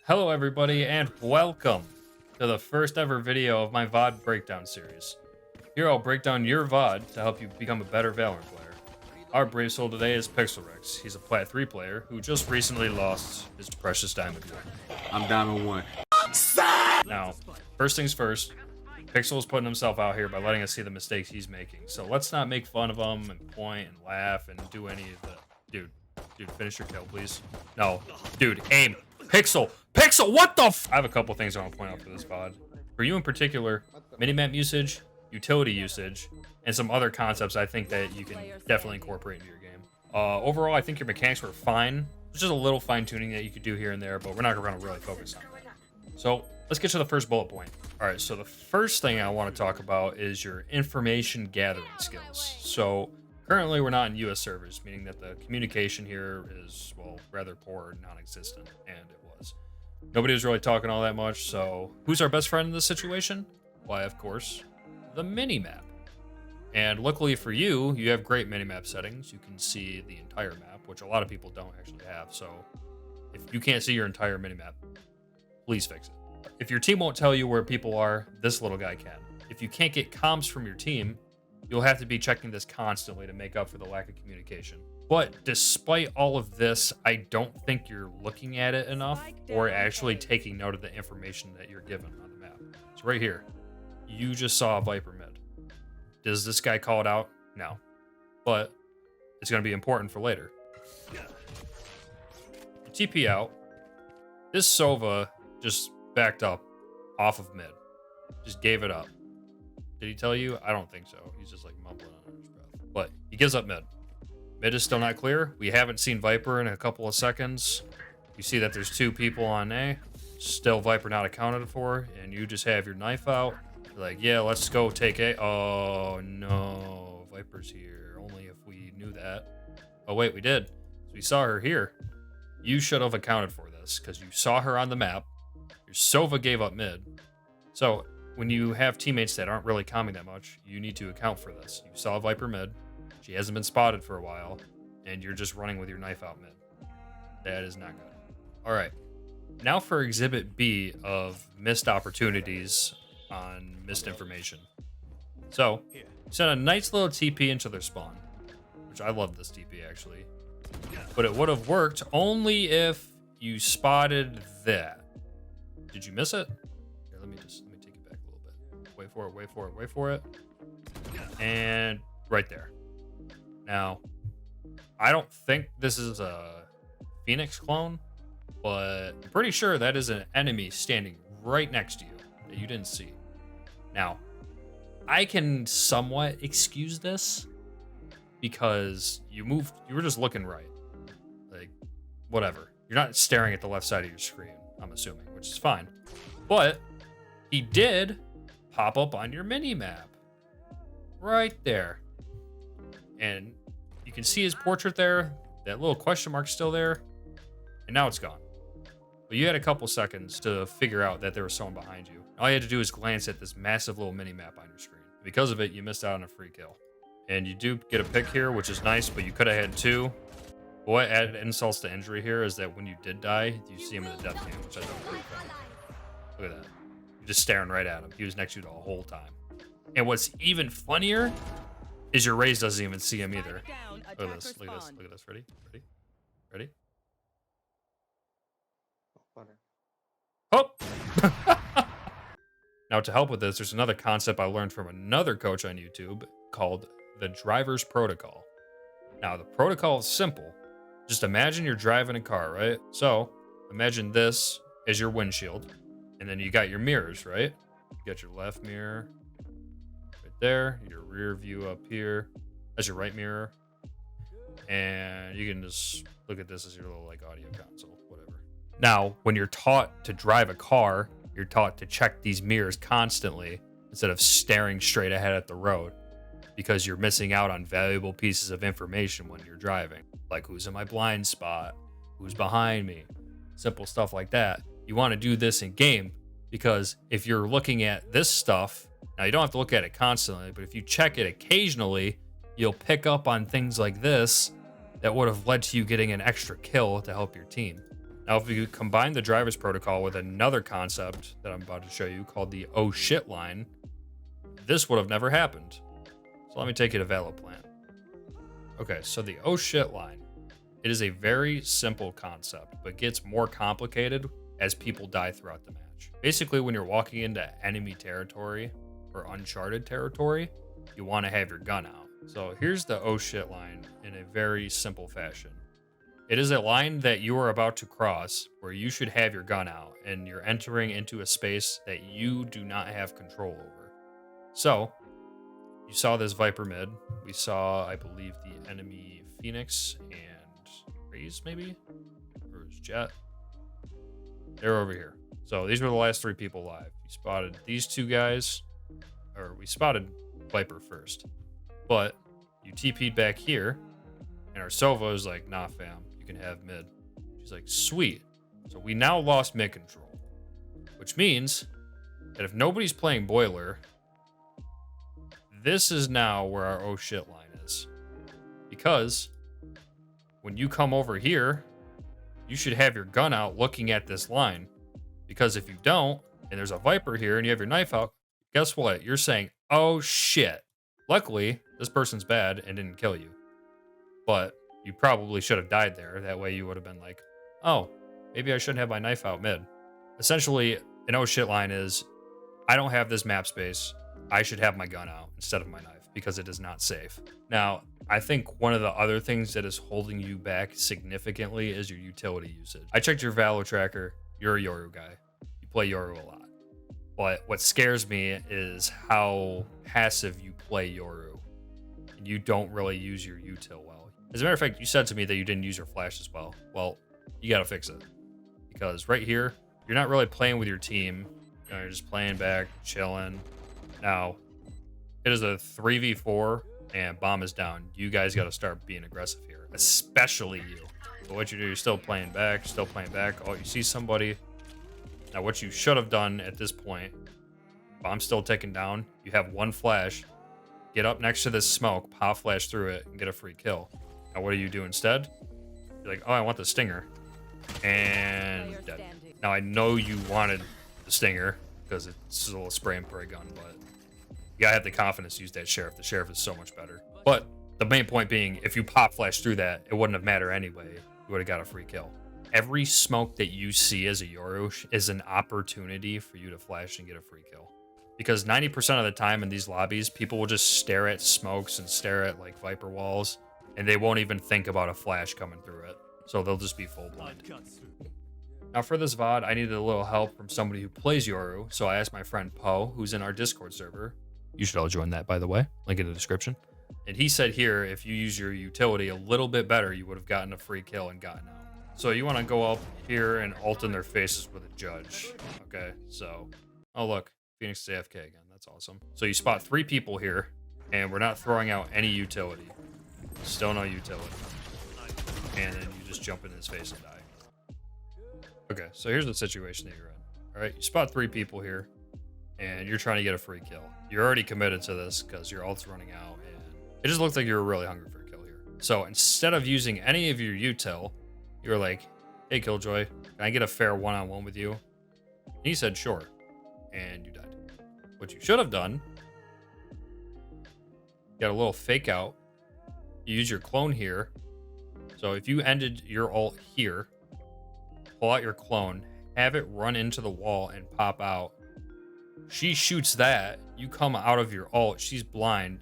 Hello everybody and welcome to the first ever video of my VOD breakdown series. Here I'll break down your VOD to help you become a better Valorant player. Our brave soul today is Pixelrex. He's a Plat 3 player who just recently lost his precious Diamond 1. I'm Diamond 1. Now, first things first, Pixel is putting himself out here by letting us see the mistakes he's making. So let's not make fun of him and point and laugh and do any of the... Dude, finish your kill, please. No, dude, aim. Pixel, what the I have a couple things I want to point out for this VOD. For you in particular, minimap usage, utility usage, and some other concepts I think that you can definitely incorporate into your game. Overall, I think your mechanics were fine. There's just a little fine-tuning that you could do here and there, but we're not going to really focus on that. So let's get to the first bullet point. All right, so the first thing I want to talk about is your information gathering skills. So currently, we're not in US servers, meaning that the communication here is, well, rather poor and non-existent, and it was. Nobody was really talking all that much, so who's our best friend in this situation? Why, of course, the Minimap. And luckily for you, you have great Minimap settings. You can see the entire map, which a lot of people don't actually have, so if you can't see your entire Minimap, please fix it. If your team won't tell you where people are, this little guy can. If you can't get comms from your team, you'll have to be checking this constantly to make up for the lack of communication. But despite all of this, I don't think you're looking at it enough or actually taking note of the information that you're given on the map. So right here, you just saw a Viper mid. Does this guy call it out? No. But it's going to be important for later. You TP out. This Sova just backed up off of mid. Just gave it up. Did he tell you? I don't think so. He's just like mumbling under his breath. But he gives up mid. Mid is still not clear. We haven't seen Viper in a couple of seconds. You see that there's two people on A. Still Viper not accounted for. And you just have your knife out. You're like, yeah, let's go take A. Oh, no. Viper's here. Only if we knew that. Oh, wait, we did. So we saw her here. You should have accounted for this because you saw her on the map. Your Sova gave up mid. So when you have teammates that aren't really calming that much, you need to account for this. You saw Viper mid. She hasn't been spotted for a while, and you're just running with your knife out mid. That is not good. All right. Now for Exhibit B of missed opportunities on missed information. So, you sent a nice little TP into their spawn, which I love this TP actually. But it would have worked only if you spotted that. Did you miss it? Here, let me take it back a little bit. Wait for it. And right there. Now, I don't think this is a Phoenix clone, but I'm pretty sure that is an enemy standing right next to you that you didn't see. Now, I can somewhat excuse this because you were just looking right. Like, whatever. You're not staring at the left side of your screen, I'm assuming, which is fine. But he did pop up on your mini-map. Right there. And you can see his portrait there. That little question mark's still there. And now it's gone. But you had a couple seconds to figure out that there was someone behind you. All you had to do is glance at this massive little mini-map on your screen. Because of it, you missed out on a free kill. And you do get a pick here, which is nice, but you could have had two. But what added insults to injury here is that when you did die, you see him in the death cam, which I thought was pretty funny. Look at that. You're just staring right at him. He was next to you the whole time. And what's even funnier is your Raze doesn't even see him either. Look at this. Ready? Oh! Now, to help with this, there's another concept I learned from another coach on YouTube called the driver's protocol. Now, the protocol is simple. Just imagine you're driving a car, right? So, imagine this as your windshield. And then you got your mirrors, right? You got your left mirror right there. Your rear view up here. That's your right mirror. And you can just look at this as your little like audio console, whatever. Now, when you're taught to drive a car, you're taught to check these mirrors constantly instead of staring straight ahead at the road because you're missing out on valuable pieces of information when you're driving. Like who's in my blind spot, who's behind me, simple stuff like that. You want to do this in game because if you're looking at this stuff, now you don't have to look at it constantly, but if you check it occasionally, you'll pick up on things like this that would have led to you getting an extra kill to help your team. Now, if you combine the driver's protocol with another concept that I'm about to show you called the oh shit line, this would have never happened. So let me take you to Valid Plant. Okay, so the oh shit line, it is a very simple concept, but gets more complicated as people die throughout the match. Basically, when you're walking into enemy territory or uncharted territory, you want to have your gun out. So here's the oh shit line in a very simple fashion. It is a line that you are about to cross where you should have your gun out and you're entering into a space that you do not have control over. So, you saw this Viper mid. We saw, I believe, the enemy Phoenix and Raze, maybe? Or was Jet? They're over here. So, these were the last 3 people live. We spotted these 2 guys, or we spotted Viper first. But you TP'd back here, and our Sova is like, nah, fam. Can have mid. She's like, sweet. So we now lost mid control, which means that if nobody's playing boiler, this is now where our oh shit line is. Because when you come over here, you should have your gun out looking at this line. Because if you don't, and there's a Viper here and you have your knife out, guess what? You're saying, oh shit. Luckily, this person's bad and didn't kill you. But you probably should have died there. That way you would have been like, oh, maybe I shouldn't have my knife out mid. Essentially, an oh shit line is, I don't have this map space. I should have my gun out instead of my knife because it is not safe. Now, I think one of the other things that is holding you back significantly is your utility usage. I checked your Valo tracker. You're a Yoru guy. You play Yoru a lot. But what scares me is how passive you play Yoru. And you don't really use your util well. As a matter of fact, you said to me that you didn't use your flash as well. Well, you gotta fix it. Because right here, you're not really playing with your team. You know, you're just playing back, chilling. Now, it is a 3v4 and bomb is down. You guys gotta start being aggressive here. Especially you. But what you do, you're still playing back, Oh, you see somebody. Now, what you should have done at this point, bomb's still ticking down. You have 1 flash. Get up next to this smoke, pop flash through it, and get a free kill. Now, what do you do instead? You're like, oh, I want the stinger. And dead. Now, I know you wanted the stinger because it's a little spray and pray gun, but you gotta have the confidence to use that sheriff. The sheriff is so much better. But the main point being, if you pop flash through that, it wouldn't have mattered anyway. You would have got a free kill. Every smoke that you see as a Yoru is an opportunity for you to flash and get a free kill. Because 90% of the time in these lobbies, people will just stare at smokes and stare at like Viper walls, and they won't even think about a flash coming through it. So they'll just be full blind. Now for this VOD, I needed a little help from somebody who plays Yoru, so I asked my friend Poe, who's in our Discord server. You should all join that, by the way. Link in the description. And he said here, if you use your utility a little bit better, you would have gotten a free kill and gotten out. So you want to go up here and ult in their faces with a judge. Okay, so... Oh, look. Phoenix is AFK again. That's awesome. So you spot 3 people here, and we're not throwing out any utility. Still no utility. And then you just jump in his face and die. Okay, so here's the situation that you're in. All right, you spot 3 people here, and you're trying to get a free kill. You're already committed to this because your ult's running out, and it just looks like you're really hungry for a kill here. So instead of using any of your util, you're like, hey, Killjoy, can I get a fair one-on-one with you? And he said, sure. And you died. What you should have done, got a little fake out. You use your clone here. So if you ended your ult here, pull out your clone, have it run into the wall and pop out. She shoots that. You come out of your ult. She's blind.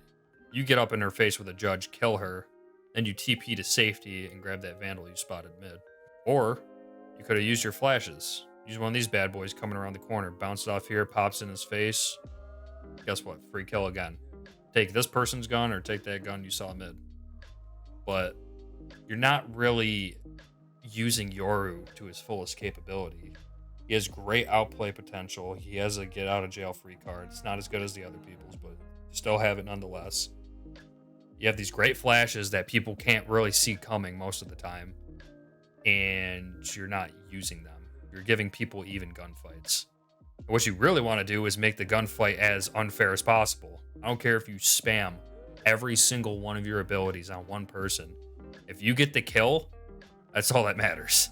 You get up in her face with a judge, kill her. Then you TP to safety and grab that vandal you spotted mid. Or you could have used your flashes. Use one of these bad boys coming around the corner. Bounce it off here, pops in his face. Guess what? Free kill again. Take this person's gun or take that gun you saw mid. But you're not really using Yoru to his fullest capability. He has great outplay potential. He has a get out of jail free card. It's not as good as the other people's, but you still have it nonetheless. You have these great flashes that people can't really see coming most of the time. And you're not using them. You're giving people even gunfights. What you really want to do is make the gunfight as unfair as possible. I don't care if you spam every single one of your abilities on one person. If you get the kill, that's all that matters.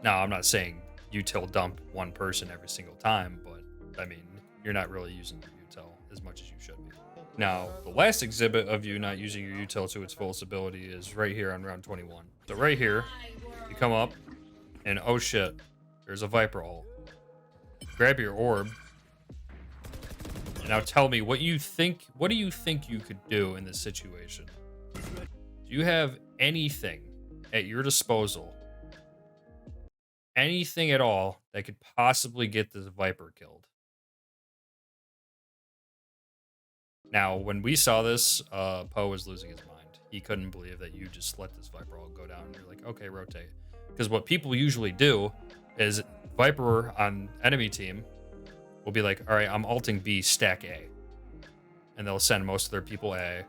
Now, I'm not saying util dump one person every single time, but I mean, you're not really using your util as much as you should be. Now, the last exhibit of you not using your util to its fullest ability is right here on round 21. So right here, you come up, and oh shit, there's a Viper ult. Grab your orb. And now tell me what you think. What do you think you could do in this situation? Do you have anything at your disposal? Anything at all that could possibly get this Viper killed? Now, when we saw this, Poe was losing his mind. He couldn't believe that you just let this Viper all go down. And you're like, okay, rotate. Because what people usually do is Viper on enemy team will be like, all right, I'm ulting B, stack A. And they'll send most of their people A.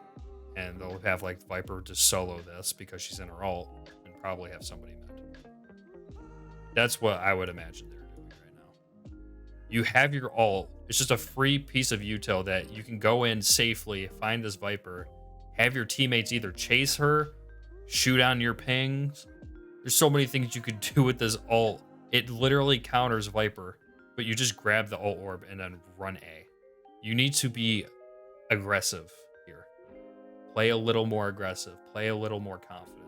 And they'll have like Viper just solo this because she's in her ult and probably have somebody mid. That's what I would imagine they're doing right now. You have your ult. It's just a free piece of util that you can go in safely, find this Viper, have your teammates either chase her, shoot on your pings. There's so many things you could do with this ult. It literally counters Viper, but you just grab the ult orb and then run A. You need to be aggressive here. Play a little more aggressive. Play a little more confident.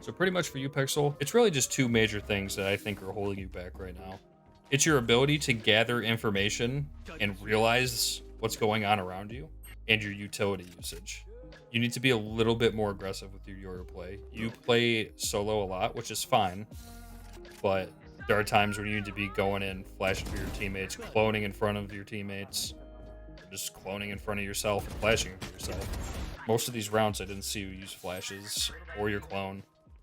So pretty much for you, Pixel, it's really just two major things that I think are holding you back right now. It's your ability to gather information and realize what's going on around you, and your utility usage. You need to be a little bit more aggressive with your Yoru play. You play solo a lot, which is fine, but there are times when you need to be going in, flashing for your teammates, cloning in front of your teammates, or just cloning in front of yourself and flashing for yourself. Most of these rounds, I didn't see you use flashes or your clone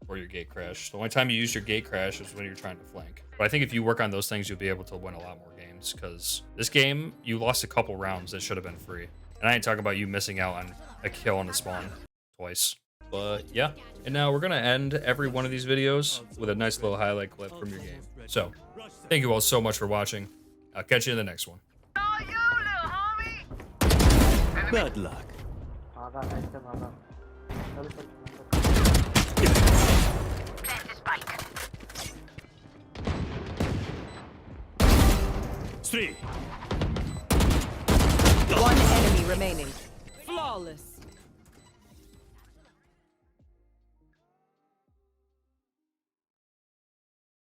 or your gate crash. The only time you use your gate crash is when you're trying to flank. But I think if you work on those things, you'll be able to win a lot more games, because this game, you lost a couple rounds that should have been free. And I ain't talking about you missing out on a kill on the spawn twice. But yeah, and now we're gonna end every one of these videos with a nice little highlight clip from your game. So thank you all so much for watching. I'll catch you in the next one. Bad luck. Three. One enemy remaining. Flawless.